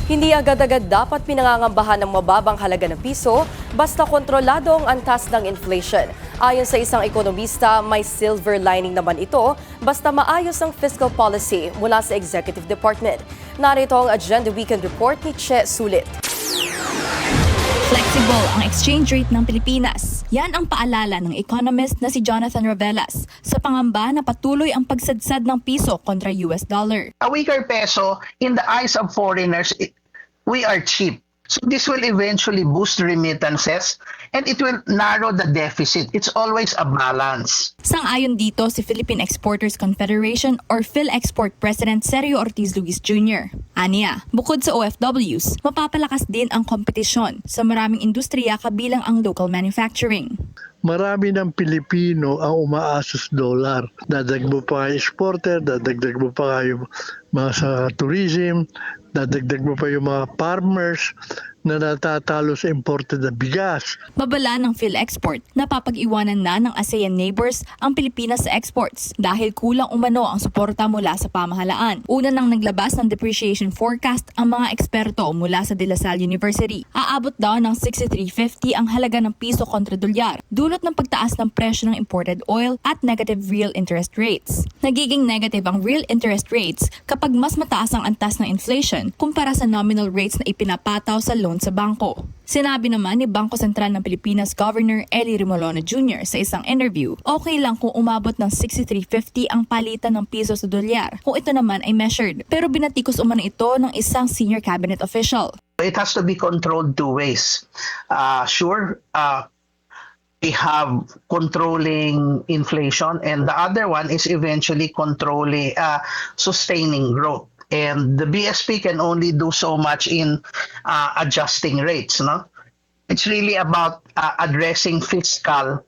Hindi agad-agad dapat pinangangambahan ng mababang halaga ng piso basta kontrolado ang antas ng inflation. Ayon sa isang ekonomista, may silver lining naman ito basta maayos ang fiscal policy mula sa Executive Department. Narito ang Agenda Weekend Report ni Che Sulit. Flexible ang exchange rate ng Pilipinas. Yan ang paalala ng economist na si Jonathan Ravelas sa pangamba na patuloy ang pagsadsad ng piso kontra US dollar. A weaker peso, in the eyes of foreigners, we are cheap. So this will eventually boost remittances and it will narrow the deficit. It's always a balance. Sang-ayon dito si Philippine Exporters Confederation or PhilExport President Sergio Ortiz Luis Jr. Aniya, bukod sa OFWs, mapapalakas din ang kompetisyon sa maraming industriya kabilang ang local manufacturing. Marami ng Pilipino ang umaasa sa dollar. Dadagdag mo pa yung exporter, dadagdag mo pa yung mga sa tourism, dadagdag mo pa yung mga farmers na natatalo sa imported na bigas. Babala ng PhilExport, napapag-iwanan na ng ASEAN neighbors ang Pilipinas sa exports dahil kulang umano ang suporta mula sa pamahalaan. Una nang naglabas ng depreciation forecast ang mga eksperto mula sa De La Salle University. Aabot daw ng 63.50 ang halaga ng piso kontra dolyar, dulot ng pagtaas ng presyo ng imported oil at negative real interest rates. Nagiging negative ang real interest rates kapag mas mataas ang antas ng inflation kumpara sa nominal rates na ipinapataw sa loan sa bangko. Sinabi naman ni Bangko Sentral ng Pilipinas Governor Eli Remolona Jr. sa isang interview, okay lang kung umabot ng 63.50 ang palitan ng piso sa dolyar kung ito naman ay measured. Pero binatikos umano ito ng isang senior cabinet official. It has to be controlled two ways. We have controlling inflation and the other one is eventually controlling sustaining growth. And the BSP can only do so much in adjusting rates. No, it's really about addressing fiscal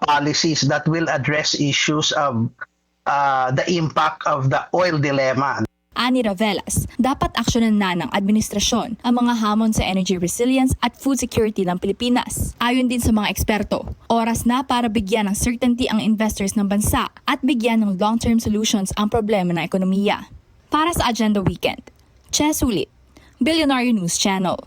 policies that will address issues of the impact of the oil dilemma. Ani Ravelas, dapat aksyonan na ng administrasyon ang mga hamon sa energy resilience at food security ng Pilipinas. Ayon din sa mga eksperto, oras na para bigyan ng certainty ang investors ng bansa at bigyan ng long-term solutions ang problema ng ekonomiya. Para sa Agenda Weekend, Che Sulit, Billionaire News Channel.